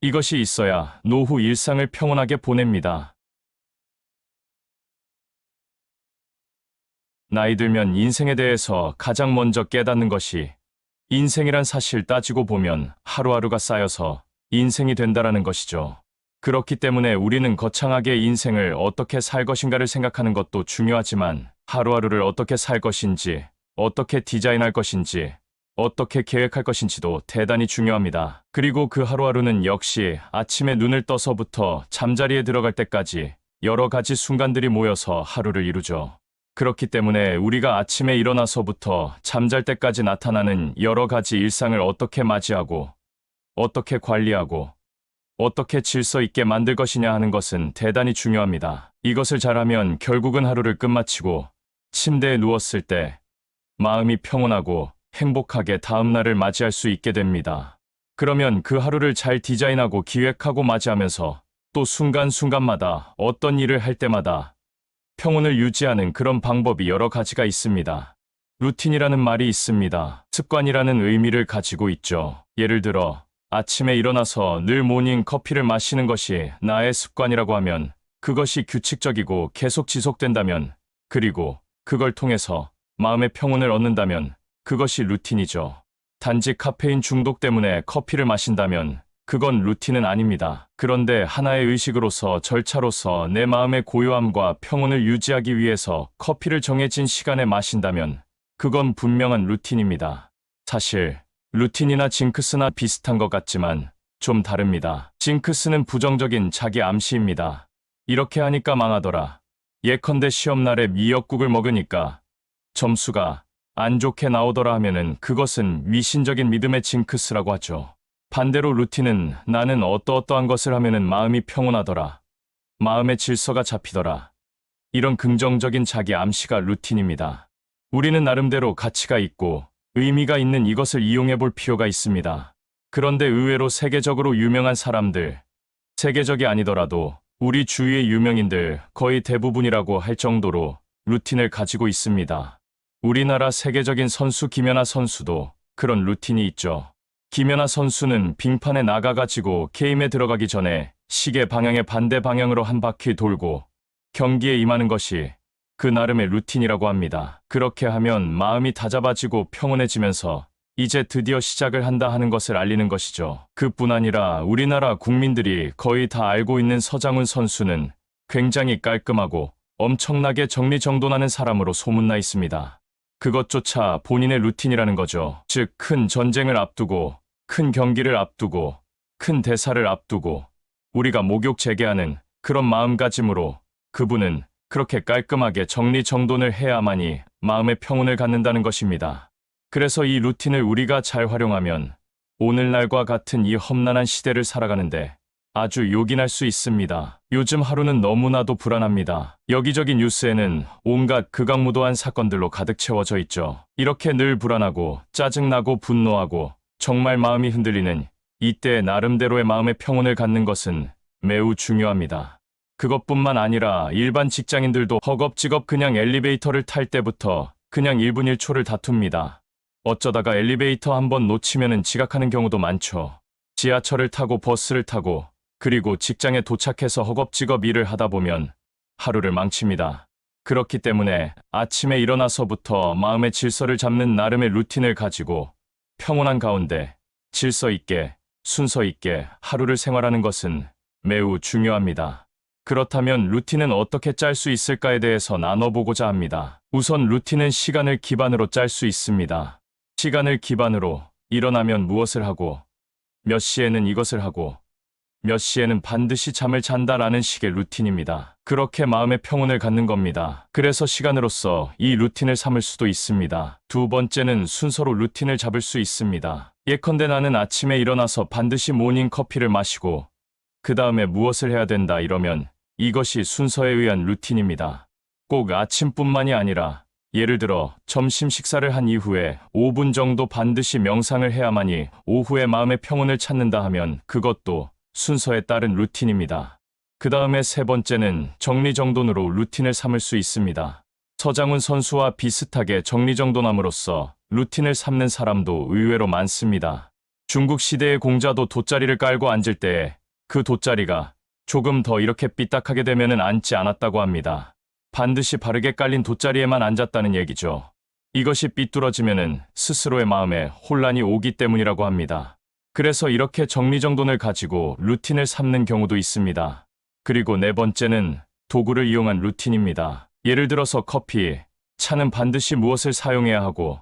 이것이 있어야 노후 일상을 평온하게 보냅니다. 나이 들면 인생에 대해서 가장 먼저 깨닫는 것이 인생이란 사실 따지고 보면 하루하루가 쌓여서 인생이 된다라는 것이죠. 그렇기 때문에 우리는 거창하게 인생을 어떻게 살 것인가를 생각하는 것도 중요하지만 하루하루를 어떻게 살 것인지, 어떻게 디자인할 것인지, 어떻게 계획할 것인지도 대단히 중요합니다. 그리고 그 하루하루는 역시 아침에 눈을 떠서부터 잠자리에 들어갈 때까지 여러 가지 순간들이 모여서 하루를 이루죠. 그렇기 때문에 우리가 아침에 일어나서부터 잠잘 때까지 나타나는 여러 가지 일상을 어떻게 맞이하고, 어떻게 관리하고, 어떻게 질서 있게 만들 것이냐 하는 것은 대단히 중요합니다. 이것을 잘하면 결국은 하루를 끝마치고 침대에 누웠을 때 마음이 평온하고 행복하게 다음날을 맞이할 수 있게 됩니다. 그러면 그 하루를 잘 디자인하고 기획하고 맞이하면서 또 순간순간마다 어떤 일을 할 때마다 평온을 유지하는 그런 방법이 여러 가지가 있습니다. 루틴이라는 말이 있습니다. 습관이라는 의미를 가지고 있죠. 예를 들어 아침에 일어나서 늘 모닝 커피를 마시는 것이 나의 습관이라고 하면 그것이 규칙적이고 계속 지속된다면 그리고 그걸 통해서 마음의 평온을 얻는다면 그것이 루틴이죠. 단지 카페인 중독 때문에 커피를 마신다면 그건 루틴은 아닙니다. 그런데 하나의 의식으로서 절차로서 내 마음의 고요함과 평온을 유지하기 위해서 커피를 정해진 시간에 마신다면 그건 분명한 루틴입니다. 사실 루틴이나 징크스나 비슷한 것 같지만 좀 다릅니다. 징크스는 부정적인 자기 암시입니다. 이렇게 하니까 망하더라. 예컨대 시험날에 미역국을 먹으니까 점수가 안 좋게 나오더라 하면은 그것은 미신적인 믿음의 징크스라고 하죠. 반대로 루틴은 나는 어떠어떠한 것을 하면은 마음이 평온하더라. 마음의 질서가 잡히더라. 이런 긍정적인 자기 암시가 루틴입니다. 우리는 나름대로 가치가 있고 의미가 있는 이것을 이용해 볼 필요가 있습니다. 그런데 의외로 세계적으로 유명한 사람들, 세계적이 아니더라도 우리 주위의 유명인들 거의 대부분이라고 할 정도로 루틴을 가지고 있습니다. 우리나라 세계적인 선수 김연아 선수도 그런 루틴이 있죠. 김연아 선수는 빙판에 나가가지고 게임에 들어가기 전에 시계 방향의 반대 방향으로 한 바퀴 돌고 경기에 임하는 것이 그 나름의 루틴이라고 합니다. 그렇게 하면 마음이 다잡아지고 평온해지면서 이제 드디어 시작을 한다 하는 것을 알리는 것이죠. 그뿐 아니라 우리나라 국민들이 거의 다 알고 있는 서장훈 선수는 굉장히 깔끔하고 엄청나게 정리정돈하는 사람으로 소문나 있습니다. 그것조차 본인의 루틴이라는 거죠. 즉, 큰 전쟁을 앞두고, 큰 경기를 앞두고, 큰 대사를 앞두고 우리가 목욕 재개하는 그런 마음가짐으로 그분은 그렇게 깔끔하게 정리정돈을 해야만이 마음의 평온을 갖는다는 것입니다. 그래서 이 루틴을 우리가 잘 활용하면 오늘날과 같은 이 험난한 시대를 살아가는데 아주 요긴할 수 있습니다. 요즘 하루는 너무나도 불안합니다. 여기저기 뉴스에는 온갖 극악무도한 사건들로 가득 채워져 있죠. 이렇게 늘 불안하고 짜증나고 분노하고 정말 마음이 흔들리는 이때 나름대로의 마음의 평온을 갖는 것은 매우 중요합니다. 그것뿐만 아니라 일반 직장인들도 허겁지겁 그냥 엘리베이터를 탈 때부터 그냥 1분 1초를 다툽니다. 어쩌다가 엘리베이터 한번 놓치면은 지각하는 경우도 많죠. 지하철을 타고 버스를 타고 그리고 직장에 도착해서 허겁지겁 일을 하다 보면 하루를 망칩니다. 그렇기 때문에 아침에 일어나서부터 마음의 질서를 잡는 나름의 루틴을 가지고 평온한 가운데 질서 있게 순서 있게 하루를 생활하는 것은 매우 중요합니다. 그렇다면 루틴은 어떻게 짤 수 있을까에 대해서 나눠보고자 합니다. 우선 루틴은 시간을 기반으로 짤 수 있습니다. 시간을 기반으로 일어나면 무엇을 하고 몇 시에는 이것을 하고 몇 시에는 반드시 잠을 잔다라는 식의 루틴입니다. 그렇게 마음의 평온을 갖는 겁니다. 그래서 시간으로서 이 루틴을 삼을 수도 있습니다. 두 번째는 순서로 루틴을 잡을 수 있습니다. 예컨대 나는 아침에 일어나서 반드시 모닝 커피를 마시고 그 다음에 무엇을 해야 된다 이러면 이것이 순서에 의한 루틴입니다. 꼭 아침뿐만이 아니라 예를 들어 점심 식사를 한 이후에 5분 정도 반드시 명상을 해야만이 오후에 마음의 평온을 찾는다 하면 그것도 순서에 따른 루틴입니다. 그 다음에 세 번째는 정리정돈으로 루틴을 삼을 수 있습니다. 서장훈 선수와 비슷하게 정리정돈함으로써 루틴을 삼는 사람도 의외로 많습니다. 중국 시대의 공자도 돗자리를 깔고 앉을 때에 그 돗자리가 조금 더 이렇게 삐딱하게 되면은 앉지 않았다고 합니다. 반드시 바르게 깔린 돗자리에만 앉았다는 얘기죠. 이것이 삐뚤어지면은 스스로의 마음에 혼란이 오기 때문이라고 합니다. 그래서 이렇게 정리정돈을 가지고 루틴을 삼는 경우도 있습니다. 그리고 네 번째는 도구를 이용한 루틴입니다. 예를 들어서 커피, 차는 반드시 무엇을 사용해야 하고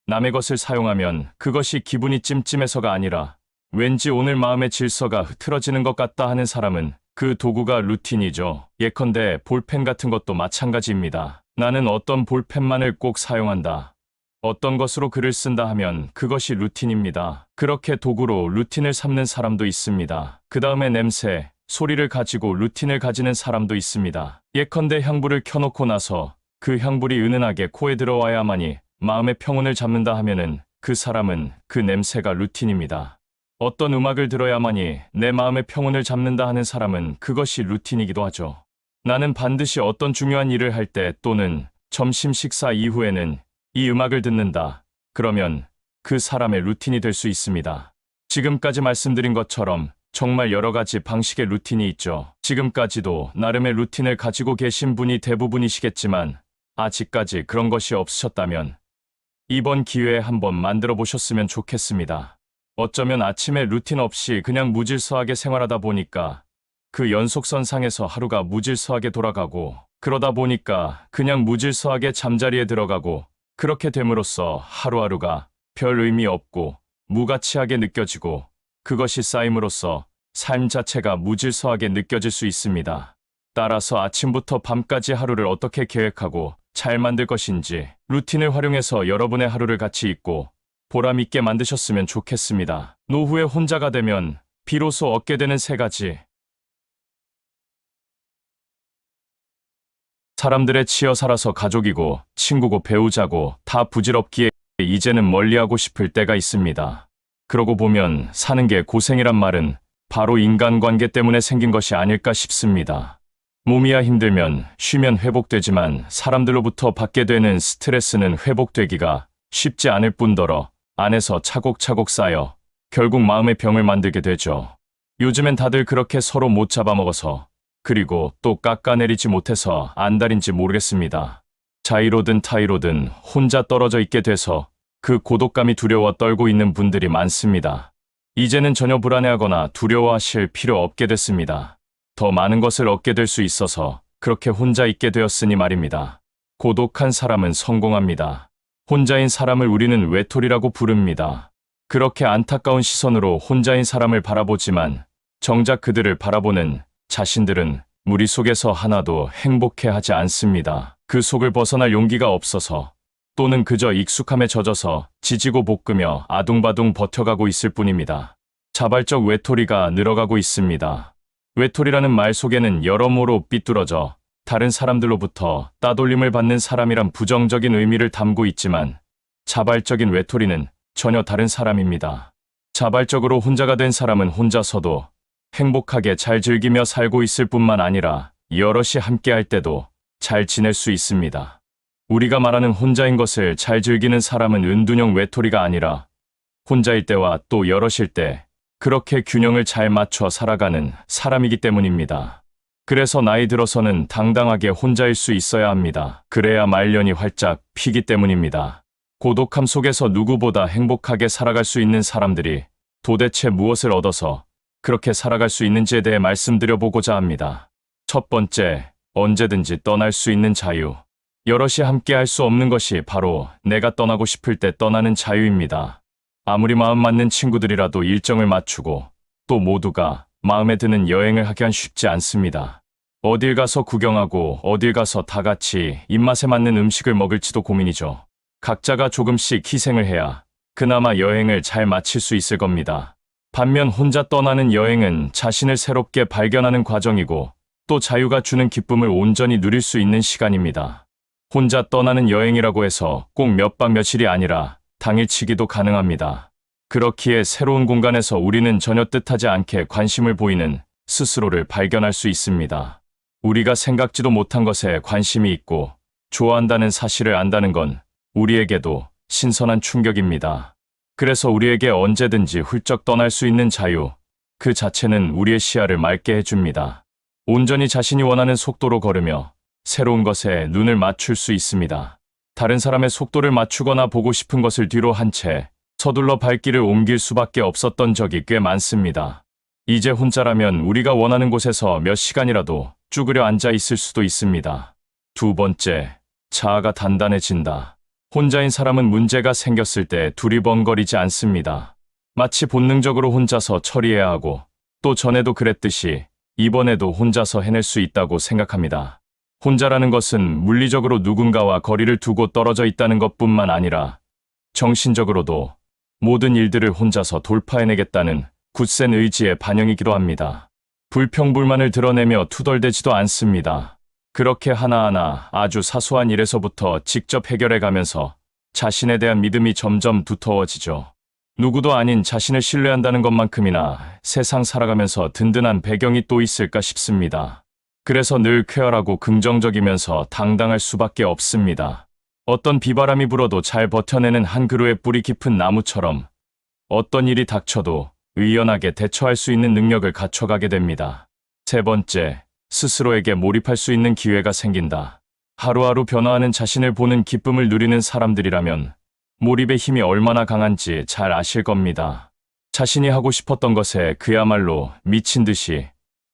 남의 것을 사용하면 그것이 기분이 찜찜해서가 아니라 왠지 오늘 마음의 질서가 흐트러지는 것 같다 하는 사람은 그 도구가 루틴이죠. 예컨대 볼펜 같은 것도 마찬가지입니다. 나는 어떤 볼펜만을 꼭 사용한다. 어떤 것으로 글을 쓴다 하면 그것이 루틴입니다. 그렇게 도구로 루틴을 삼는 사람도 있습니다. 그 다음에 냄새, 소리를 가지고 루틴을 가지는 사람도 있습니다. 예컨대 향불을 켜놓고 나서 그 향불이 은은하게 코에 들어와야만이 마음의 평온을 잡는다 하면은 그 사람은 그 냄새가 루틴입니다. 어떤 음악을 들어야만이 내 마음의 평온을 잡는다 하는 사람은 그것이 루틴이기도 하죠. 나는 반드시 어떤 중요한 일을 할 때 또는 점심 식사 이후에는 이 음악을 듣는다. 그러면 그 사람의 루틴이 될 수 있습니다. 지금까지 말씀드린 것처럼 정말 여러 가지 방식의 루틴이 있죠. 지금까지도 나름의 루틴을 가지고 계신 분이 대부분이시겠지만 아직까지 그런 것이 없으셨다면 이번 기회에 한번 만들어 보셨으면 좋겠습니다. 어쩌면 아침에 루틴 없이 그냥 무질서하게 생활하다 보니까 그 연속선상에서 하루가 무질서하게 돌아가고 그러다 보니까 그냥 무질서하게 잠자리에 들어가고 그렇게 됨으로써 하루하루가 별 의미 없고 무가치하게 느껴지고 그것이 쌓임으로써 삶 자체가 무질서하게 느껴질 수 있습니다. 따라서 아침부터 밤까지 하루를 어떻게 계획하고 잘 만들 것인지 루틴을 활용해서 여러분의 하루를 같이 있고 보람 있게 만드셨으면 좋겠습니다. 노후에 혼자가 되면 비로소 얻게 되는 세 가지. 사람들에 치여 살아서 가족이고 친구고 배우자고 다 부질없기에 이제는 멀리하고 싶을 때가 있습니다. 그러고 보면 사는 게 고생이란 말은 바로 인간관계 때문에 생긴 것이 아닐까 싶습니다. 몸이야 힘들면 쉬면 회복되지만 사람들로부터 받게 되는 스트레스는 회복되기가 쉽지 않을 뿐더러 안에서 차곡차곡 쌓여 결국 마음의 병을 만들게 되죠. 요즘엔 다들 그렇게 서로 못 잡아먹어서 그리고 또 깎아내리지 못해서 안달인지 모르겠습니다. 자의로든 타의로든 혼자 떨어져 있게 돼서 그 고독감이 두려워 떨고 있는 분들이 많습니다. 이제는 전혀 불안해하거나 두려워하실 필요 없게 됐습니다. 더 많은 것을 얻게 될 수 있어서 그렇게 혼자 있게 되었으니 말입니다. 고독한 사람은 성공합니다. 혼자인 사람을 우리는 외톨이라고 부릅니다. 그렇게 안타까운 시선으로 혼자인 사람을 바라보지만 정작 그들을 바라보는 자신들은 무리 속에서 하나도 행복해하지 않습니다. 그 속을 벗어날 용기가 없어서 또는 그저 익숙함에 젖어서 지지고 볶으며 아둥바둥 버텨가고 있을 뿐입니다. 자발적 외톨이가 늘어가고 있습니다. 외톨이라는 말 속에는 여러모로 삐뚤어져 다른 사람들로부터 따돌림을 받는 사람이란 부정적인 의미를 담고 있지만 자발적인 외톨이는 전혀 다른 사람입니다. 자발적으로 혼자가 된 사람은 혼자서도 행복하게 잘 즐기며 살고 있을 뿐만 아니라 여럿이 함께할 때도 잘 지낼 수 있습니다. 우리가 말하는 혼자인 것을 잘 즐기는 사람은 은둔형 외톨이가 아니라 혼자일 때와 또 여럿일 때 그렇게 균형을 잘 맞춰 살아가는 사람이기 때문입니다. 그래서 나이 들어서는 당당하게 혼자일 수 있어야 합니다. 그래야 말년이 활짝 피기 때문입니다. 고독함 속에서 누구보다 행복하게 살아갈 수 있는 사람들이 도대체 무엇을 얻어서 그렇게 살아갈 수 있는지에 대해 말씀드려보고자 합니다. 첫 번째, 언제든지 떠날 수 있는 자유. 여럿이 함께 할 수 없는 것이 바로 내가 떠나고 싶을 때 떠나는 자유입니다. 아무리 마음 맞는 친구들이라도 일정을 맞추고 또 모두가 마음에 드는 여행을 하기엔 쉽지 않습니다. 어딜 가서 구경하고 어딜 가서 다 같이 입맛에 맞는 음식을 먹을지도 고민이죠. 각자가 조금씩 희생을 해야 그나마 여행을 잘 마칠 수 있을 겁니다. 반면 혼자 떠나는 여행은 자신을 새롭게 발견하는 과정이고 또 자유가 주는 기쁨을 온전히 누릴 수 있는 시간입니다. 혼자 떠나는 여행이라고 해서 꼭 몇 밤 며칠이 아니라 당일치기도 가능합니다. 그렇기에 새로운 공간에서 우리는 전혀 뜻하지 않게 관심을 보이는 스스로를 발견할 수 있습니다. 우리가 생각지도 못한 것에 관심이 있고 좋아한다는 사실을 안다는 건 우리에게도 신선한 충격입니다. 그래서 우리에게 언제든지 훌쩍 떠날 수 있는 자유, 그 자체는 우리의 시야를 맑게 해줍니다. 온전히 자신이 원하는 속도로 걸으며 새로운 것에 눈을 맞출 수 있습니다. 다른 사람의 속도를 맞추거나 보고 싶은 것을 뒤로 한 채 서둘러 발길을 옮길 수밖에 없었던 적이 꽤 많습니다. 이제 혼자라면 우리가 원하는 곳에서 몇 시간이라도 쭈그려 앉아 있을 수도 있습니다. 두 번째, 자아가 단단해진다. 혼자인 사람은 문제가 생겼을 때 두리번거리지 않습니다. 마치 본능적으로 혼자서 처리해야 하고 또 전에도 그랬듯이 이번에도 혼자서 해낼 수 있다고 생각합니다. 혼자라는 것은 물리적으로 누군가와 거리를 두고 떨어져 있다는 것뿐만 아니라 정신적으로도 모든 일들을 혼자서 돌파해내겠다는 굳센 의지의 반영이기도 합니다. 불평불만을 드러내며 투덜대지도 않습니다. 그렇게 하나하나 아주 사소한 일에서부터 직접 해결해가면서 자신에 대한 믿음이 점점 두터워지죠. 누구도 아닌 자신을 신뢰한다는 것만큼이나 세상 살아가면서 든든한 배경이 또 있을까 싶습니다. 그래서 늘 쾌활하고 긍정적이면서 당당할 수밖에 없습니다. 어떤 비바람이 불어도 잘 버텨내는 한 그루의 뿌리 깊은 나무처럼 어떤 일이 닥쳐도 의연하게 대처할 수 있는 능력을 갖춰가게 됩니다. 세 번째, 스스로에게 몰입할 수 있는 기회가 생긴다. 하루하루 변화하는 자신을 보는 기쁨을 누리는 사람들이라면 몰입의 힘이 얼마나 강한지 잘 아실 겁니다. 자신이 하고 싶었던 것에 그야말로 미친 듯이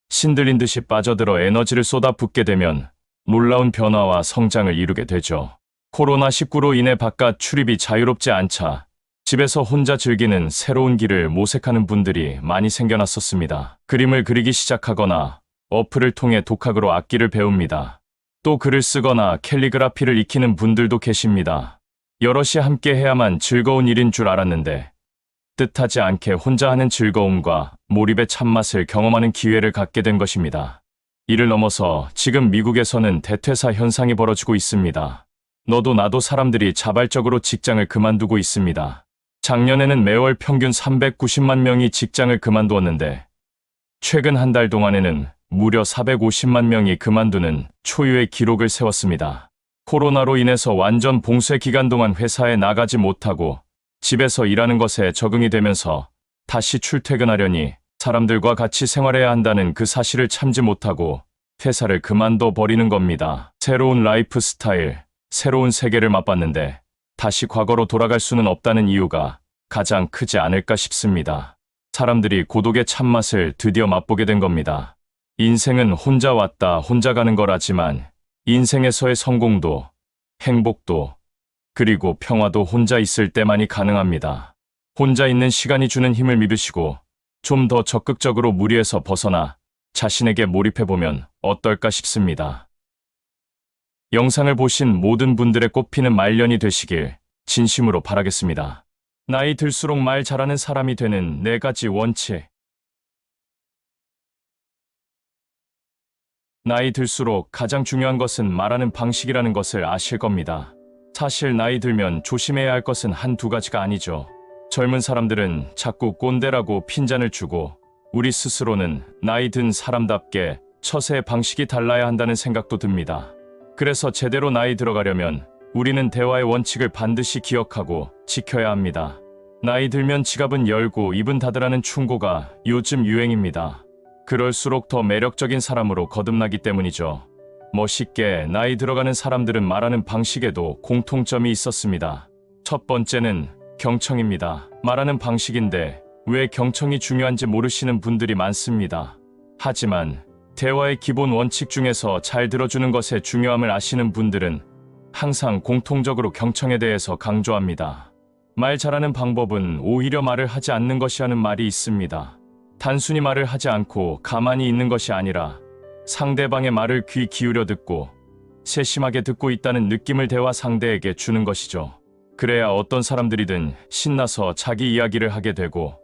신들린 듯이 빠져들어 에너지를 쏟아붓게 되면 놀라운 변화와 성장을 이루게 되죠. 코로나19로 인해 바깥 출입이 자유롭지 않자 집에서 혼자 즐기는 새로운 길을 모색하는 분들이 많이 생겨났었습니다. 그림을 그리기 시작하거나 어플을 통해 독학으로 악기를 배웁니다. 또 글을 쓰거나 캘리그라피를 익히는 분들도 계십니다. 여럿이 함께 해야만 즐거운 일인 줄 알았는데 뜻하지 않게 혼자 하는 즐거움과 몰입의 참맛을 경험하는 기회를 갖게 된 것입니다. 이를 넘어서 지금 미국에서는 대퇴사 현상이 벌어지고 있습니다. 너도 나도 사람들이 자발적으로 직장을 그만두고 있습니다. 작년에는 매월 평균 390만 명이 직장을 그만두었는데 최근 한 달 동안에는 무려 450만 명이 그만두는 초유의 기록을 세웠습니다. 코로나로 인해서 완전 봉쇄 기간 동안 회사에 나가지 못하고 집에서 일하는 것에 적응이 되면서 다시 출퇴근하려니 사람들과 같이 생활해야 한다는 그 사실을 참지 못하고 회사를 그만둬 버리는 겁니다. 새로운 라이프 스타일, 새로운 세계를 맛봤는데 다시 과거로 돌아갈 수는 없다는 이유가 가장 크지 않을까 싶습니다. 사람들이 고독의 참맛을 드디어 맛보게 된 겁니다. 인생은 혼자 왔다 혼자 가는 거라지만 인생에서의 성공도 행복도 그리고 평화도 혼자 있을 때만이 가능합니다. 혼자 있는 시간이 주는 힘을 믿으시고 좀 더 적극적으로 무리에서 벗어나 자신에게 몰입해보면 어떨까 싶습니다. 영상을 보신 모든 분들의 꽃피는 말년이 되시길 진심으로 바라겠습니다. 나이 들수록 말 잘하는 사람이 되는 4가지 원칙. 나이 들수록 가장 중요한 것은 말하는 방식이라는 것을 아실 겁니다. 사실 나이 들면 조심해야 할 것은 한두 가지가 아니죠. 젊은 사람들은 자꾸 꼰대라고 핀잔을 주고 우리 스스로는 나이 든 사람답게 처세의 방식이 달라야 한다는 생각도 듭니다. 그래서 제대로 나이 들어가려면 우리는 대화의 원칙을 반드시 기억하고 지켜야 합니다. 나이 들면 지갑은 열고 입은 닫으라는 충고가 요즘 유행입니다. 그럴수록 더 매력적인 사람으로 거듭나기 때문이죠. 멋있게 나이 들어가는 사람들은 말하는 방식에도 공통점이 있었습니다. 첫 번째는 경청입니다. 말하는 방식인데 왜 경청이 중요한지 모르시는 분들이 많습니다. 하지만 대화의 기본 원칙 중에서 잘 들어주는 것의 중요함을 아시는 분들은 항상 공통적으로 경청에 대해서 강조합니다. 말 잘하는 방법은 오히려 말을 하지 않는 것이라는 말이 있습니다. 단순히 말을 하지 않고 가만히 있는 것이 아니라 상대방의 말을 귀 기울여 듣고 세심하게 듣고 있다는 느낌을 대화 상대에게 주는 것이죠. 그래야 어떤 사람들이든 신나서 자기 이야기를 하게 되고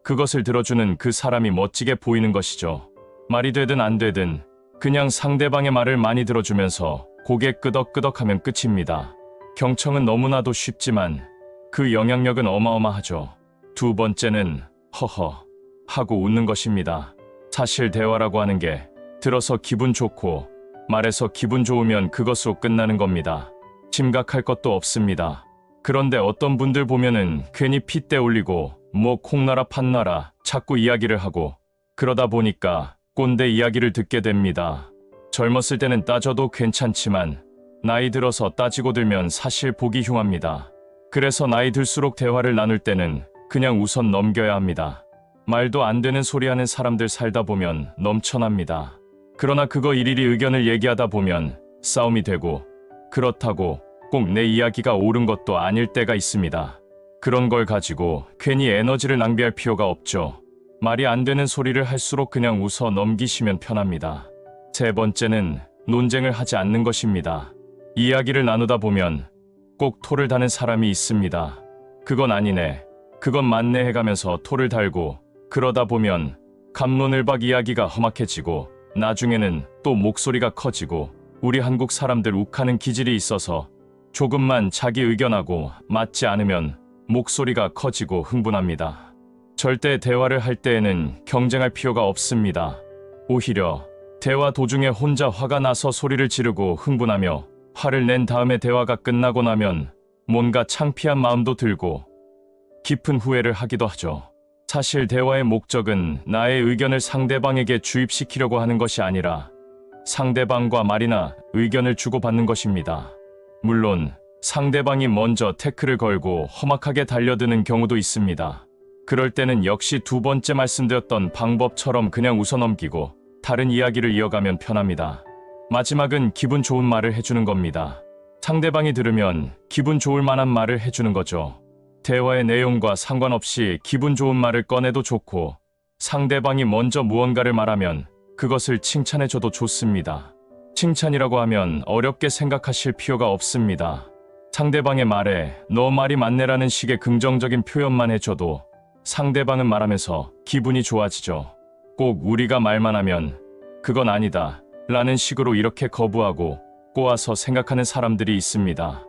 그것을 들어주는 그 사람이 멋지게 보이는 것이죠. 말이 되든 안 되든 그냥 상대방의 말을 많이 들어주면서 고개 끄덕끄덕하면 끝입니다. 경청은 너무나도 쉽지만 그 영향력은 어마어마하죠. 두 번째는 허허 하고 웃는 것입니다. 사실 대화라고 하는 게 들어서 기분 좋고 말해서 기분 좋으면 그것으로 끝나는 겁니다. 심각할 것도 없습니다. 그런데 어떤 분들 보면은 괜히 핏대 올리고 뭐 콩나라 팥나라 자꾸 이야기를 하고 그러다 보니까 꼰대 이야기를 듣게 됩니다. 젊었을 때는 따져도 괜찮지만 나이 들어서 따지고 들면 사실 보기 흉합니다. 그래서 나이 들수록 대화를 나눌 때는 그냥 우선 넘겨야 합니다. 말도 안 되는 소리 하는 사람들 살다 보면 넘쳐납니다. 그러나 그거 일일이 의견을 얘기하다 보면 싸움이 되고 그렇다고 꼭 내 이야기가 옳은 것도 아닐 때가 있습니다. 그런 걸 가지고 괜히 에너지를 낭비할 필요가 없죠. 말이 안 되는 소리를 할수록 그냥 웃어 넘기시면 편합니다. 세 번째는 논쟁을 하지 않는 것입니다. 이야기를 나누다 보면 꼭 토를 다는 사람이 있습니다. 그건 아니네, 그건 맞네 해가면서 토를 달고 그러다 보면 갑론을박 이야기가 험악해지고 나중에는 또 목소리가 커지고 우리 한국 사람들 욱하는 기질이 있어서 조금만 자기 의견하고 맞지 않으면 목소리가 커지고 흥분합니다. 절대 대화를 할 때에는 경쟁할 필요가 없습니다. 오히려 대화 도중에 혼자 화가 나서 소리를 지르고 흥분하며 화를 낸 다음에 대화가 끝나고 나면 뭔가 창피한 마음도 들고 깊은 후회를 하기도 하죠. 사실 대화의 목적은 나의 의견을 상대방에게 주입시키려고 하는 것이 아니라 상대방과 말이나 의견을 주고받는 것입니다. 물론 상대방이 먼저 태클을 걸고 험악하게 달려드는 경우도 있습니다. 그럴 때는 역시 두 번째 말씀드렸던 방법처럼 그냥 웃어넘기고 다른 이야기를 이어가면 편합니다. 마지막은 기분 좋은 말을 해주는 겁니다. 상대방이 들으면 기분 좋을 만한 말을 해주는 거죠. 대화의 내용과 상관없이 기분 좋은 말을 꺼내도 좋고 상대방이 먼저 무언가를 말하면 그것을 칭찬해줘도 좋습니다. 칭찬이라고 하면 어렵게 생각하실 필요가 없습니다. 상대방의 말에 너 말이 맞네라는 식의 긍정적인 표현만 해줘도 상대방은 말하면서 기분이 좋아지죠. 꼭 우리가 말만 하면 그건 아니다 라는 식으로 이렇게 거부하고 꼬아서 생각하는 사람들이 있습니다.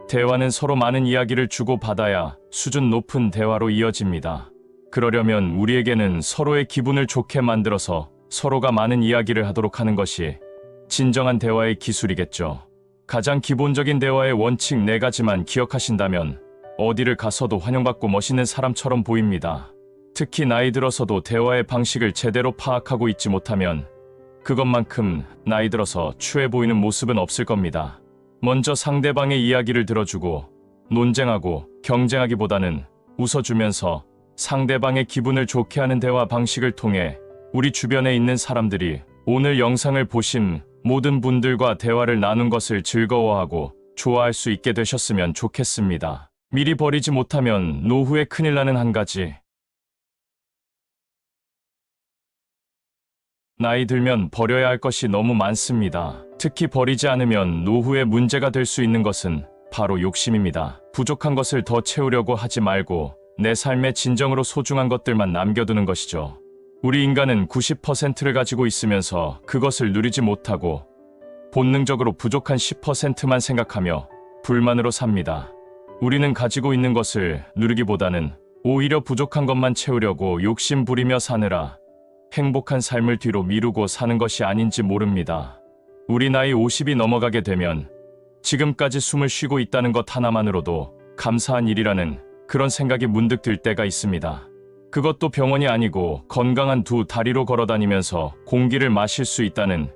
대화는 서로 많은 이야기를 주고받아야 수준 높은 대화로 이어집니다. 그러려면 우리에게는 서로의 기분을 좋게 만들어서 서로가 많은 이야기를 하도록 하는 것이 진정한 대화의 기술이겠죠. 가장 기본적인 대화의 원칙 4가지만 기억하신다면 어디를 가서도 환영받고 멋있는 사람처럼 보입니다. 특히 나이 들어서도 대화의 방식을 제대로 파악하고 있지 못하면 그것만큼 나이 들어서 추해 보이는 모습은 없을 겁니다. 먼저 상대방의 이야기를 들어주고 논쟁하고 경쟁하기보다는 웃어주면서 상대방의 기분을 좋게 하는 대화 방식을 통해 우리 주변에 있는 사람들이 오늘 영상을 보신 모든 분들과 대화를 나눈 것을 즐거워하고 좋아할 수 있게 되셨으면 좋겠습니다. 미리 버리지 못하면 노후에 큰일 나는 한 가지. 나이 들면 버려야 할 것이 너무 많습니다. 특히 버리지 않으면 노후에 문제가 될 수 있는 것은 바로 욕심입니다. 부족한 것을 더 채우려고 하지 말고 내 삶에 진정으로 소중한 것들만 남겨두는 것이죠. 우리 인간은 90%를 가지고 있으면서 그것을 누리지 못하고 본능적으로 부족한 10%만 생각하며 불만으로 삽니다. 우리는 가지고 있는 것을 누리기보다는 오히려 부족한 것만 채우려고 욕심 부리며 사느라 행복한 삶을 뒤로 미루고 사는 것이 아닌지 모릅니다. 우리 나이 50이 넘어가게 되면 지금까지 숨을 쉬고 있다는 것 하나만으로도 감사한 일이라는 그런 생각이 문득 들 때가 있습니다. 그것도 병원이 아니고 건강한 두 다리로 걸어다니면서 공기를 마실 수 있다는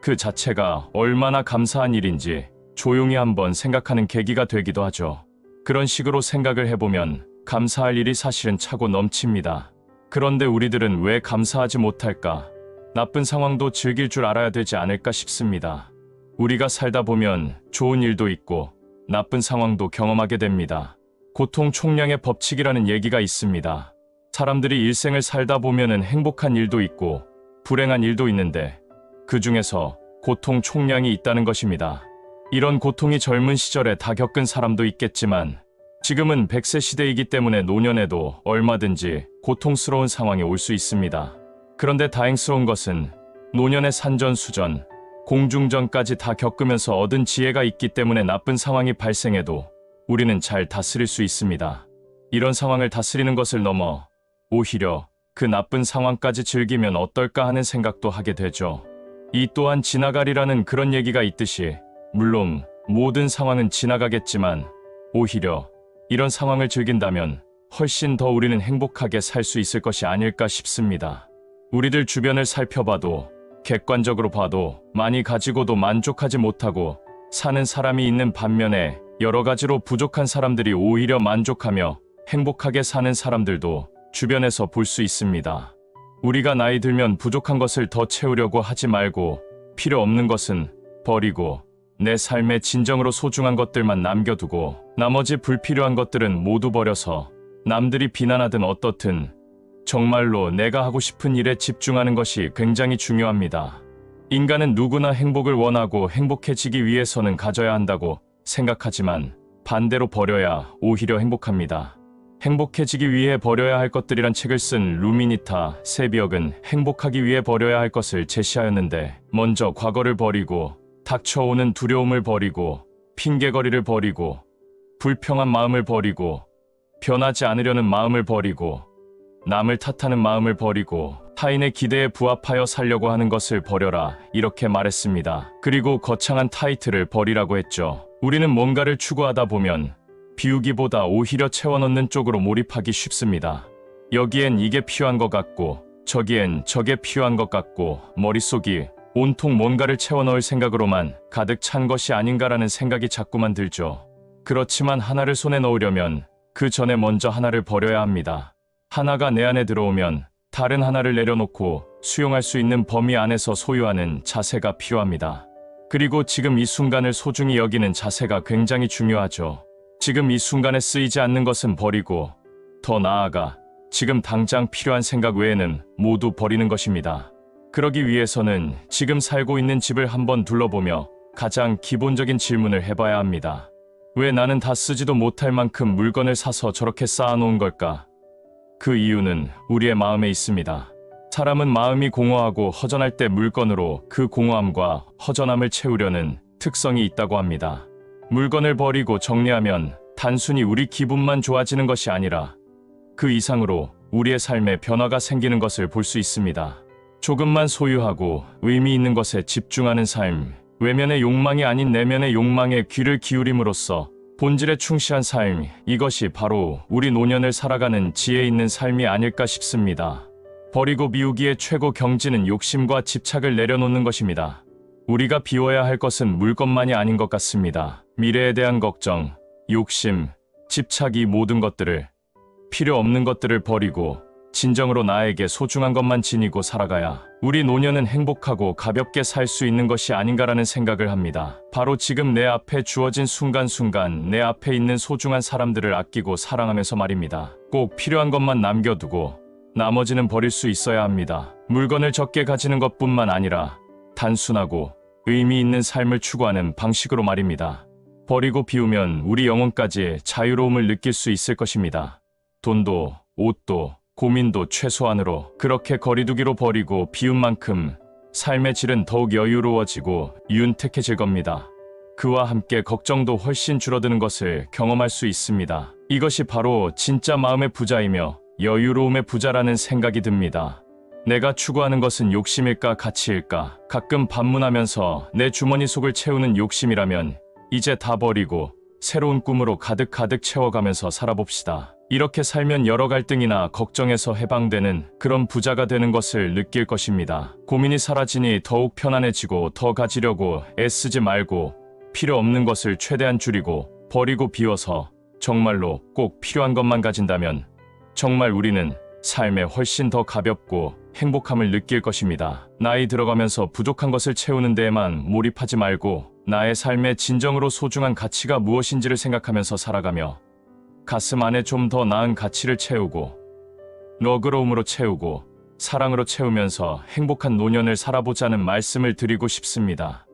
그 자체가 얼마나 감사한 일인지 조용히 한번 생각하는 계기가 되기도 하죠. 그런 식으로 생각을 해보면 감사할 일이 사실은 차고 넘칩니다. 그런데 우리들은 왜 감사하지 못할까? 나쁜 상황도 즐길 줄 알아야 되지 않을까 싶습니다. 우리가 살다 보면 좋은 일도 있고 나쁜 상황도 경험하게 됩니다. 고통 총량의 법칙이라는 얘기가 있습니다. 사람들이 일생을 살다 보면은 행복한 일도 있고 불행한 일도 있는데 그 중에서 고통 총량이 있다는 것입니다. 이런 고통이 젊은 시절에 다 겪은 사람도 있겠지만 지금은 100세 시대이기 때문에 노년에도 얼마든지 고통스러운 상황이 올 수 있습니다. 그런데 다행스러운 것은 노년의 산전수전, 공중전까지 다 겪으면서 얻은 지혜가 있기 때문에 나쁜 상황이 발생해도 우리는 잘 다스릴 수 있습니다. 이런 상황을 다스리는 것을 넘어 오히려 그 나쁜 상황까지 즐기면 어떨까 하는 생각도 하게 되죠. 이 또한 지나가리라는 그런 얘기가 있듯이 물론 모든 상황은 지나가겠지만 오히려 이런 상황을 즐긴다면 훨씬 더 우리는 행복하게 살 수 있을 것이 아닐까 싶습니다. 우리들 주변을 살펴봐도 객관적으로 봐도 많이 가지고도 만족하지 못하고 사는 사람이 있는 반면에 여러 가지로 부족한 사람들이 오히려 만족하며 행복하게 사는 사람들도 주변에서 볼 수 있습니다. 우리가 나이 들면 부족한 것을 더 채우려고 하지 말고 필요 없는 것은 버리고 내 삶에 진정으로 소중한 것들만 남겨두고 나머지 불필요한 것들은 모두 버려서 남들이 비난하든 어떻든 정말로 내가 하고 싶은 일에 집중하는 것이 굉장히 중요합니다. 인간은 누구나 행복을 원하고 행복해지기 위해서는 가져야 한다고 생각하지만 반대로 버려야 오히려 행복합니다. 행복해지기 위해 버려야 할 것들이란 책을 쓴 루미니타 세비역은 행복하기 위해 버려야 할 것을 제시하였는데, 먼저 과거를 버리고 닥쳐오는 두려움을 버리고 핑계거리를 버리고 불평한 마음을 버리고 변하지 않으려는 마음을 버리고 남을 탓하는 마음을 버리고 타인의 기대에 부합하여 살려고 하는 것을 버려라, 이렇게 말했습니다. 그리고 거창한 타이틀을 버리라고 했죠. 우리는 뭔가를 추구하다 보면 비우기보다 오히려 채워넣는 쪽으로 몰입하기 쉽습니다. 여기엔 이게 필요한 것 같고 저기엔 저게 필요한 것 같고 머릿속이 온통 뭔가를 채워넣을 생각으로만 가득 찬 것이 아닌가라는 생각이 자꾸만 들죠. 그렇지만 하나를 손에 넣으려면 그 전에 먼저 하나를 버려야 합니다. 하나가 내 안에 들어오면 다른 하나를 내려놓고 수용할 수 있는 범위 안에서 소유하는 자세가 필요합니다. 그리고 지금 이 순간을 소중히 여기는 자세가 굉장히 중요하죠. 지금 이 순간에 쓰이지 않는 것은 버리고 더 나아가 지금 당장 필요한 생각 외에는 모두 버리는 것입니다. 그러기 위해서는 지금 살고 있는 집을 한번 둘러보며 가장 기본적인 질문을 해봐야 합니다. 왜 나는 다 쓰지도 못할 만큼 물건을 사서 저렇게 쌓아놓은 걸까? 그 이유는 우리의 마음에 있습니다. 사람은 마음이 공허하고 허전할 때 물건으로 그 공허함과 허전함을 채우려는 특성이 있다고 합니다. 물건을 버리고 정리하면 단순히 우리 기분만 좋아지는 것이 아니라 그 이상으로 우리의 삶에 변화가 생기는 것을 볼 수 있습니다. 조금만 소유하고 의미 있는 것에 집중하는 삶, 외면의 욕망이 아닌 내면의 욕망에 귀를 기울임으로써 본질에 충실한 삶, 이것이 바로 우리 노년을 살아가는 지혜 있는 삶이 아닐까 싶습니다. 버리고 미우기의 최고 경지는 욕심과 집착을 내려놓는 것입니다. 우리가 비워야 할 것은 물건만이 아닌 것 같습니다. 미래에 대한 걱정, 욕심, 집착, 이 모든 것들을, 필요 없는 것들을 버리고 진정으로 나에게 소중한 것만 지니고 살아가야 우리 노년은 행복하고 가볍게 살 수 있는 것이 아닌가라는 생각을 합니다. 바로 지금 내 앞에 주어진 순간순간 내 앞에 있는 소중한 사람들을 아끼고 사랑하면서 말입니다. 꼭 필요한 것만 남겨두고 나머지는 버릴 수 있어야 합니다. 물건을 적게 가지는 것뿐만 아니라 단순하고 의미 있는 삶을 추구하는 방식으로 말입니다. 버리고 비우면 우리 영혼까지 자유로움을 느낄 수 있을 것입니다. 돈도, 옷도, 고민도 최소한으로 그렇게 거리두기로 버리고 비운 만큼 삶의 질은 더욱 여유로워지고 윤택해질 겁니다. 그와 함께 걱정도 훨씬 줄어드는 것을 경험할 수 있습니다. 이것이 바로 진짜 마음의 부자이며 여유로움의 부자라는 생각이 듭니다. 내가 추구하는 것은 욕심일까 가치일까? 가끔 반문하면서 내 주머니 속을 채우는 욕심이라면 이제 다 버리고 새로운 꿈으로 가득 채워가면서 살아봅시다. 이렇게 살면 여러 갈등이나 걱정에서 해방되는 그런 부자가 되는 것을 느낄 것입니다. 고민이 사라지니 더욱 편안해지고 더 가지려고 애쓰지 말고 필요 없는 것을 최대한 줄이고 버리고 비워서 정말로 꼭 필요한 것만 가진다면 정말 우리는 삶에 훨씬 더 가볍고 행복함을 느낄 것입니다. 나이 들어가면서 부족한 것을 채우는 데에만 몰입하지 말고 나의 삶에 진정으로 소중한 가치가 무엇인지를 생각하면서 살아가며 가슴 안에 좀 더 나은 가치를 채우고 너그러움으로 채우고 사랑으로 채우면서 행복한 노년을 살아보자는 말씀을 드리고 싶습니다.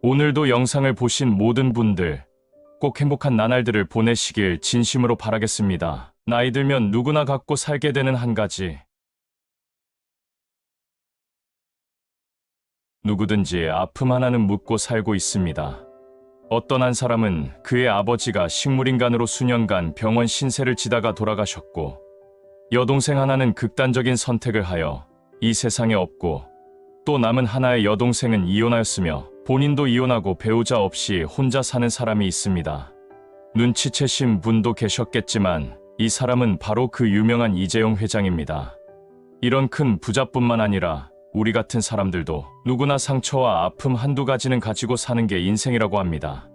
오늘도 영상을 보신 모든 분들 꼭 행복한 나날들을 보내시길 진심으로 바라겠습니다. 나이 들면 누구나 갖고 살게 되는 한 가지, 누구든지 아픔 하나는 묻고 살고 있습니다. 어떤 한 사람은 그의 아버지가 식물인간으로 수년간 병원 신세를 지다가 돌아가셨고, 여동생 하나는 극단적인 선택을 하여 이 세상에 없고, 또 남은 하나의 여동생은 이혼하였으며 본인도 이혼하고 배우자 없이 혼자 사는 사람이 있습니다. 눈치채신 분도 계셨겠지만 이 사람은 바로 그 유명한 이재용 회장입니다. 이런 큰 부자뿐만 아니라 우리 같은 사람들도 누구나 상처와 아픔 한두 가지는 가지고 사는 게 인생이라고 합니다.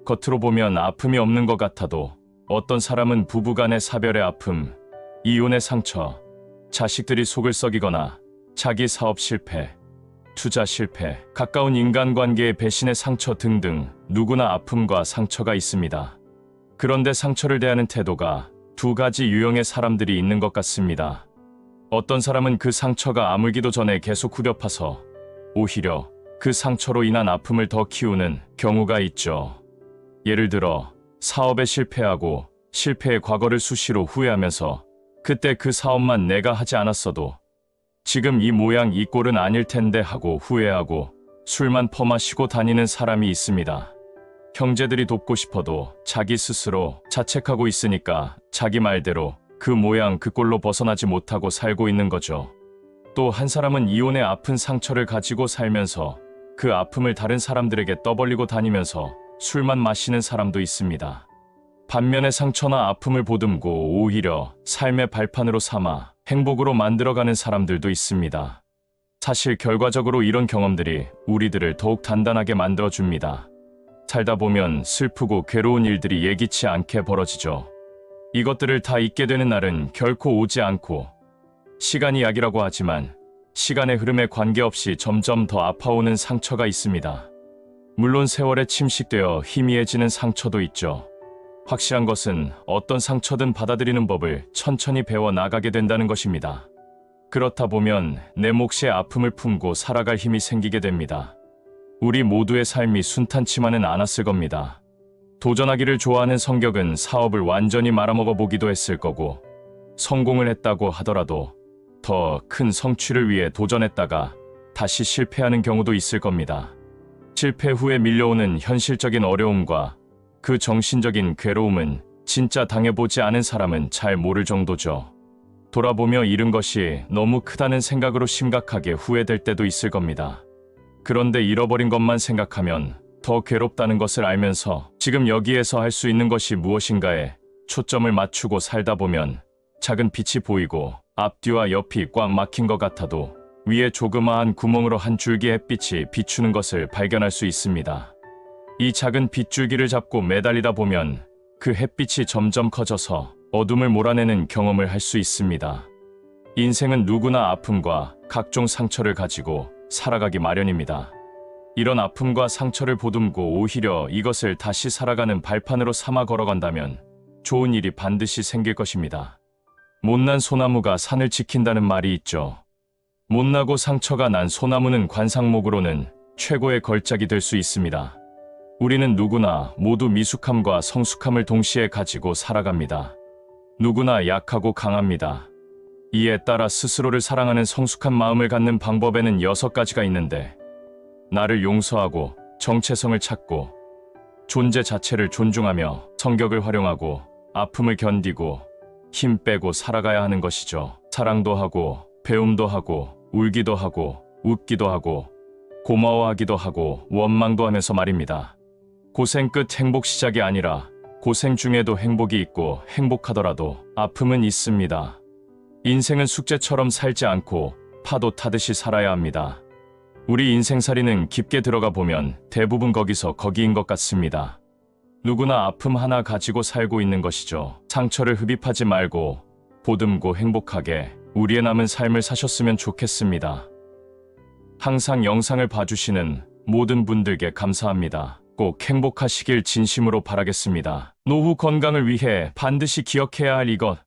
겉으로 보면 아픔이 없는 것 같아도 어떤 사람은 부부간의 사별의 아픔, 이혼의 상처, 자식들이 속을 썩이거나 자기 사업 실패, 투자 실패, 가까운 인간관계의 배신의 상처 등등 누구나 아픔과 상처가 있습니다. 그런데 상처를 대하는 태도가 두 가지 유형의 사람들이 있는 것 같습니다. 어떤 사람은 그 상처가 아물기도 전에 계속 후벼 파서 오히려 그 상처로 인한 아픔을 더 키우는 경우가 있죠. 예를 들어 사업에 실패하고 실패의 과거를 수시로 후회하면서 그때 그 사업만 내가 하지 않았어도 지금 이 모양 이 꼴은 아닐 텐데 하고 후회하고 술만 퍼마시고 다니는 사람이 있습니다. 형제들이 돕고 싶어도 자기 스스로 자책하고 있으니까 자기 말대로 그 모양 그 꼴로 벗어나지 못하고 살고 있는 거죠. 또 한 사람은 이혼의 아픈 상처를 가지고 살면서 그 아픔을 다른 사람들에게 떠벌리고 다니면서 술만 마시는 사람도 있습니다. 반면에 상처나 아픔을 보듬고 오히려 삶의 발판으로 삼아 행복으로 만들어가는 사람들도 있습니다. 사실 결과적으로 이런 경험들이 우리들을 더욱 단단하게 만들어줍니다. 살다 보면 슬프고 괴로운 일들이 예기치 않게 벌어지죠. 이것들을 다 잊게 되는 날은 결코 오지 않고 시간이 약이라고 하지만 시간의 흐름에 관계없이 점점 더 아파오는 상처가 있습니다. 물론 세월에 침식되어 희미해지는 상처도 있죠. 확실한 것은 어떤 상처든 받아들이는 법을 천천히 배워 나가게 된다는 것입니다. 그렇다 보면 내 몫의 아픔을 품고 살아갈 힘이 생기게 됩니다. 우리 모두의 삶이 순탄치만은 않았을 겁니다. 도전하기를 좋아하는 성격은 사업을 완전히 말아먹어 보기도 했을 거고, 성공을 했다고 하더라도 더 큰 성취를 위해 도전했다가 다시 실패하는 경우도 있을 겁니다. 실패 후에 밀려오는 현실적인 어려움과 그 정신적인 괴로움은 진짜 당해보지 않은 사람은 잘 모를 정도죠. 돌아보며 잃은 것이 너무 크다는 생각으로 심각하게 후회될 때도 있을 겁니다. 그런데 잃어버린 것만 생각하면 더 괴롭다는 것을 알면서 지금 여기에서 할 수 있는 것이 무엇인가에 초점을 맞추고 살다 보면 작은 빛이 보이고 앞뒤와 옆이 꽉 막힌 것 같아도 위에 조그마한 구멍으로 한 줄기 햇빛이 비추는 것을 발견할 수 있습니다. 이 작은 빗줄기를 잡고 매달리다 보면 그 햇빛이 점점 커져서 어둠을 몰아내는 경험을 할 수 있습니다. 인생은 누구나 아픔과 각종 상처를 가지고 살아가기 마련입니다. 이런 아픔과 상처를 보듬고 오히려 이것을 다시 살아가는 발판으로 삼아 걸어간다면 좋은 일이 반드시 생길 것입니다. 못난 소나무가 산을 지킨다는 말이 있죠. 못나고 상처가 난 소나무는 관상목으로는 최고의 걸작이 될 수 있습니다. 우리는 누구나 모두 미숙함과 성숙함을 동시에 가지고 살아갑니다. 누구나 약하고 강합니다. 이에 따라 스스로를 사랑하는 성숙한 마음을 갖는 방법에는 6가지가 있는데, 나를 용서하고 정체성을 찾고 존재 자체를 존중하며 성격을 활용하고 아픔을 견디고 힘 빼고 살아가야 하는 것이죠. 사랑도 하고 배움도 하고 울기도 하고 웃기도 하고 고마워하기도 하고 원망도 하면서 말입니다. 고생 끝 행복 시작이 아니라 고생 중에도 행복이 있고 행복하더라도 아픔은 있습니다. 인생은 숙제처럼 살지 않고 파도 타듯이 살아야 합니다. 우리 인생살이는 깊게 들어가 보면 대부분 거기인 것 같습니다. 누구나 아픔 하나 가지고 살고 있는 것이죠. 상처를 흡입하지 말고 보듬고 행복하게 우리의 남은 삶을 사셨으면 좋겠습니다. 항상 영상을 봐주시는 모든 분들께 감사합니다. 꼭 행복하시길 진심으로 바라겠습니다. 노후 건강을 위해 반드시 기억해야 할 이것.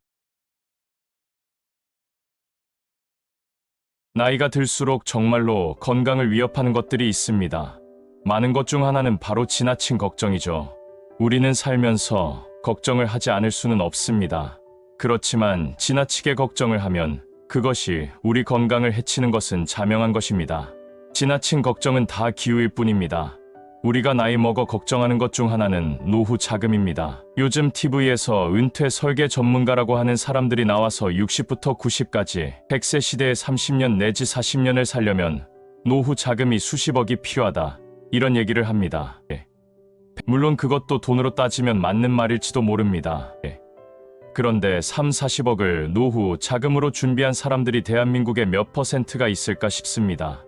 나이가 들수록 정말로 건강을 위협하는 것들이 있습니다. 많은 것 중 하나는 바로 지나친 걱정이죠. 우리는 살면서 걱정을 하지 않을 수는 없습니다. 그렇지만 지나치게 걱정을 하면 그것이 우리 건강을 해치는 것은 자명한 것입니다. 지나친 걱정은 다 기우일 뿐입니다. 우리가 나이 먹어 걱정하는 것 중 하나는 노후 자금입니다. 요즘 TV에서 은퇴 설계 전문가라고 하는 사람들이 나와서 60부터 90까지 100세 시대에 30년 내지 40년을 살려면 노후 자금이 수십억이 필요하다, 이런 얘기를 합니다. 물론 그것도 돈으로 따지면 맞는 말일지도 모릅니다. 그런데 3, 40억을 노후 자금으로 준비한 사람들이 대한민국에 몇 퍼센트가 있을까 싶습니다.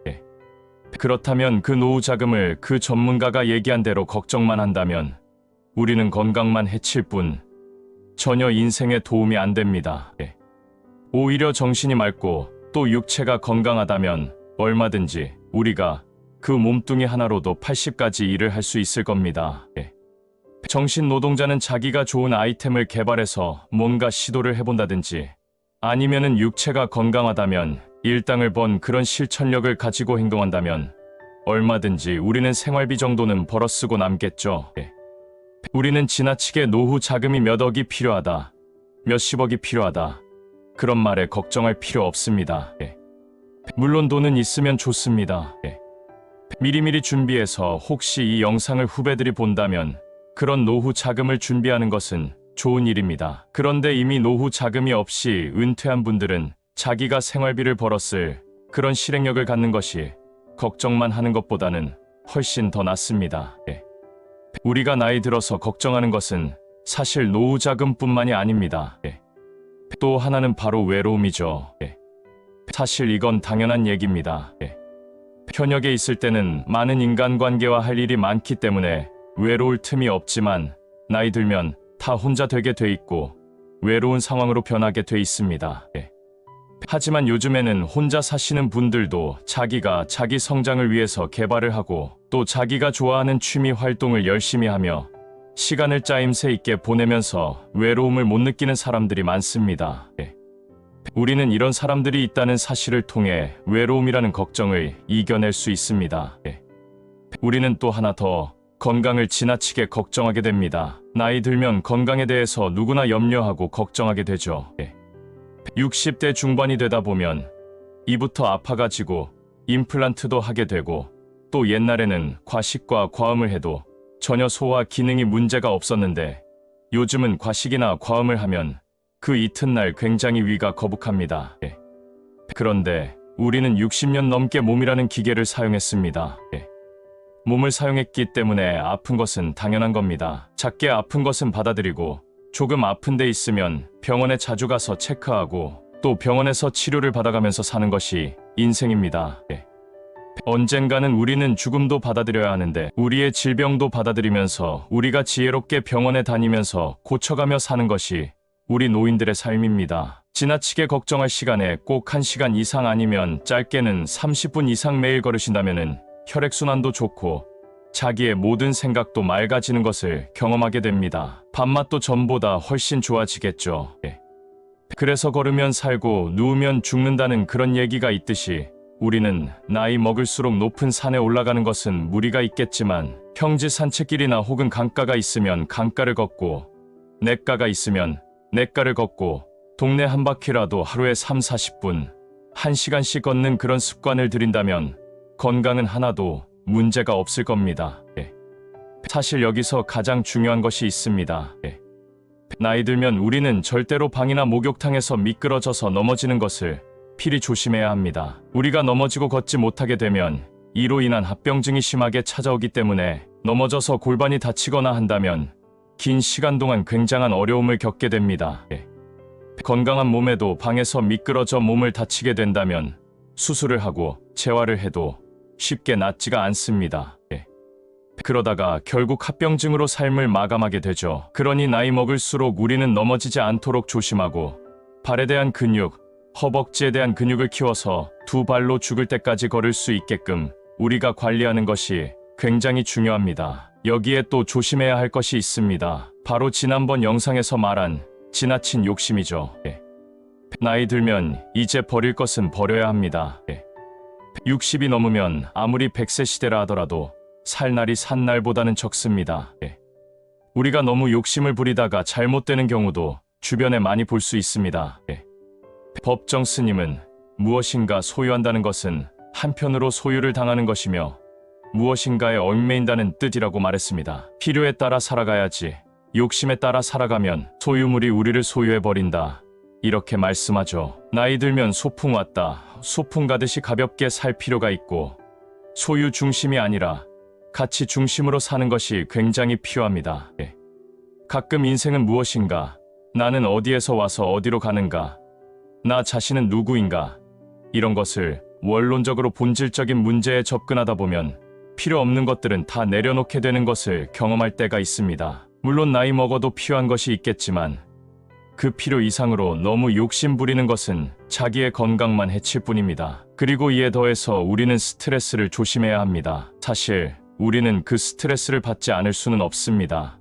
그렇다면 그 노후 자금을 그 전문가가 얘기한 대로 걱정만 한다면 우리는 건강만 해칠 뿐 전혀 인생에 도움이 안 됩니다. 오히려 정신이 맑고 또 육체가 건강하다면 얼마든지 우리가 그 몸뚱이 하나로도 80가지 일을 할 수 있을 겁니다. 정신 노동자는 자기가 좋은 아이템을 개발해서 뭔가 시도를 해본다든지 아니면은 육체가 건강하다면 일당을 번 그런 실천력을 가지고 행동한다면 얼마든지 우리는 생활비 정도는 벌어쓰고 남겠죠. 우리는 지나치게 노후 자금이 몇 억이 필요하다, 몇십억이 필요하다 그런 말에 걱정할 필요 없습니다. 물론 돈은 있으면 좋습니다. 미리미리 준비해서 혹시 이 영상을 후배들이 본다면 그런 노후 자금을 준비하는 것은 좋은 일입니다. 그런데 이미 노후 자금이 없이 은퇴한 분들은 자기가 생활비를 벌었을 그런 실행력을 갖는 것이 걱정만 하는 것보다는 훨씬 더 낫습니다. 우리가 나이 들어서 걱정하는 것은 사실 노후 자금뿐만이 아닙니다. 또 하나는 바로 외로움이죠. 사실 이건 당연한 얘기입니다. 현역에 있을 때는 많은 인간관계와 할 일이 많기 때문에 외로울 틈이 없지만 나이 들면 다 혼자 되게 돼 있고 외로운 상황으로 변하게 돼 있습니다. 하지만 요즘에는 혼자 사시는 분들도 자기가 자기 성장을 위해서 개발을 하고 또 자기가 좋아하는 취미 활동을 열심히 하며 시간을 짜임새 있게 보내면서 외로움을 못 느끼는 사람들이 많습니다. 우리는 이런 사람들이 있다는 사실을 통해 외로움이라는 걱정을 이겨낼 수 있습니다. 우리는 또 하나 더 건강을 지나치게 걱정하게 됩니다. 나이 들면 건강에 대해서 누구나 염려하고 걱정하게 되죠. 60대 중반이 되다 보면 이부터 아파가지고 임플란트도 하게 되고 또 옛날에는 과식과 과음을 해도 전혀 소화 기능이 문제가 없었는데 요즘은 과식이나 과음을 하면 그 이튿날 굉장히 위가 거북합니다. 그런데 우리는 60년 넘게 몸이라는 기계를 사용했습니다. 몸을 사용했기 때문에 아픈 것은 당연한 겁니다. 작게 아픈 것은 받아들이고 조금 아픈 데 있으면 병원에 자주 가서 체크하고 또 병원에서 치료를 받아가면서 사는 것이 인생입니다. 언젠가는 우리는 죽음도 받아들여야 하는데 우리의 질병도 받아들이면서 우리가 지혜롭게 병원에 다니면서 고쳐가며 사는 것이 우리 노인들의 삶입니다. 지나치게 걱정할 시간에 꼭 1시간 이상 아니면 짧게는 30분 이상 매일 걸으신다면은 혈액순환도 좋고 자기의 모든 생각도 맑아지는 것을 경험하게 됩니다. 밥맛도 전보다 훨씬 좋아지겠죠. 그래서 걸으면 살고 누우면 죽는다는 그런 얘기가 있듯이 우리는 나이 먹을수록 높은 산에 올라가는 것은 무리가 있겠지만 평지 산책길이나 혹은 강가가 있으면 강가를 걷고 냇가가 있으면 냇가를 걷고 동네 한 바퀴라도 하루에 3, 40분 1시간씩 걷는 그런 습관을 들인다면 건강은 하나도 문제가 없을 겁니다. 사실 여기서 가장 중요한 것이 있습니다. 나이 들면 우리는 절대로 방이나 목욕탕에서 미끄러져서 넘어지는 것을 필히 조심해야 합니다. 우리가 넘어지고 걷지 못하게 되면 이로 인한 합병증이 심하게 찾아오기 때문에 넘어져서 골반이 다치거나 한다면 긴 시간 동안 굉장한 어려움을 겪게 됩니다. 건강한 몸에도 방에서 미끄러져 몸을 다치게 된다면 수술을 하고 재활을 해도 쉽게 낫지가 않습니다. 그러다가 결국 합병증으로 삶을 마감하게 되죠. 그러니 나이 먹을수록 우리는 넘어지지 않도록 조심하고 발에 대한 근육, 허벅지에 대한 근육을 키워서 두 발로 죽을 때까지 걸을 수 있게끔 우리가 관리하는 것이 굉장히 중요합니다. 여기에 또 조심해야 할 것이 있습니다. 바로 지난번 영상에서 말한 지나친 욕심이죠. 나이 들면 이제 버릴 것은 버려야 합니다. 60이 넘으면 아무리 100세 시대라 하더라도 살 날이 산 날보다는 적습니다. 우리가 너무 욕심을 부리다가 잘못되는 경우도 주변에 많이 볼 수 있습니다. 법정 스님은 무엇인가 소유한다는 것은 한편으로 소유를 당하는 것이며 무엇인가에 얽매인다는 뜻이라고 말했습니다. 필요에 따라 살아가야지 욕심에 따라 살아가면 소유물이 우리를 소유해버린다. 이렇게 말씀하죠. 나이 들면 소풍 왔다. 소풍 가듯이 가볍게 살 필요가 있고 소유 중심이 아니라 가치 중심으로 사는 것이 굉장히 필요합니다. 가끔 인생은 무엇인가? 나는 어디에서 와서 어디로 가는가? 나 자신은 누구인가? 이런 것을 원론적으로 본질적인 문제에 접근하다 보면 필요 없는 것들은 다 내려놓게 되는 것을 경험할 때가 있습니다. 물론 나이 먹어도 필요한 것이 있겠지만 그 필요 이상으로 너무 욕심 부리는 것은 자기의 건강만 해칠 뿐입니다. 그리고 이에 더해서 우리는 스트레스를 조심해야 합니다. 사실 우리는 그 스트레스를 받지 않을 수는 없습니다.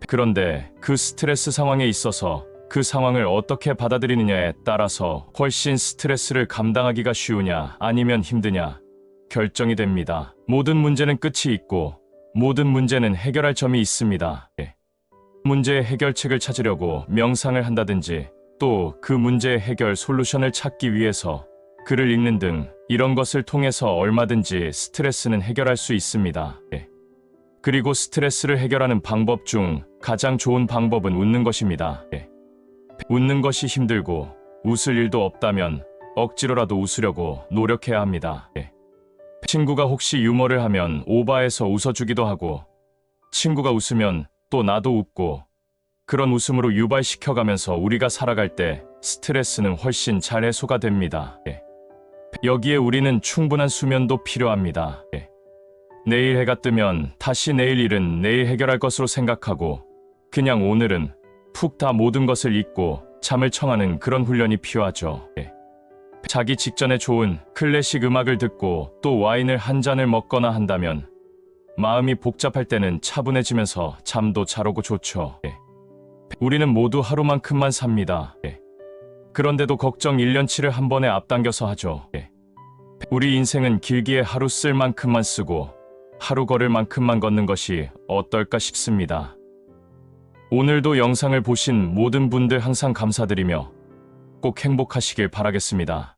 그런데 그 스트레스 상황에 있어서 그 상황을 어떻게 받아들이느냐에 따라서 훨씬 스트레스를 감당하기가 쉬우냐 아니면 힘드냐 결정이 됩니다. 모든 문제는 끝이 있고 모든 문제는 해결할 점이 있습니다. 문제의 해결책을 찾으려고 명상을 한다든지 또 그 문제의 해결 솔루션을 찾기 위해서 글을 읽는 등 이런 것을 통해서 얼마든지 스트레스는 해결할 수 있습니다. 그리고 스트레스를 해결하는 방법 중 가장 좋은 방법은 웃는 것입니다. 웃는 것이 힘들고 웃을 일도 없다면 억지로라도 웃으려고 노력해야 합니다. 친구가 혹시 유머를 하면 오바해서 웃어주기도 하고 친구가 웃으면 또 나도 웃고 그런 웃음으로 유발시켜가면서 우리가 살아갈 때 스트레스는 훨씬 잘 해소가 됩니다. 여기에 우리는 충분한 수면도 필요합니다. 내일 해가 뜨면 다시 내일 일은 내일 해결할 것으로 생각하고 그냥 오늘은 푹 다 모든 것을 잊고 잠을 청하는 그런 훈련이 필요하죠. 자기 직전에 좋은 클래식 음악을 듣고 또 와인을 한 잔을 먹거나 한다면 마음이 복잡할 때는 차분해지면서 잠도 잘 오고 좋죠. 우리는 모두 하루만큼만 삽니다. 그런데도 걱정 1년치를 한 번에 앞당겨서 하죠. 우리 인생은 길기에 하루 쓸 만큼만 쓰고 하루 걸을 만큼만 걷는 것이 어떨까 싶습니다. 오늘도 영상을 보신 모든 분들 항상 감사드리며 꼭 행복하시길 바라겠습니다.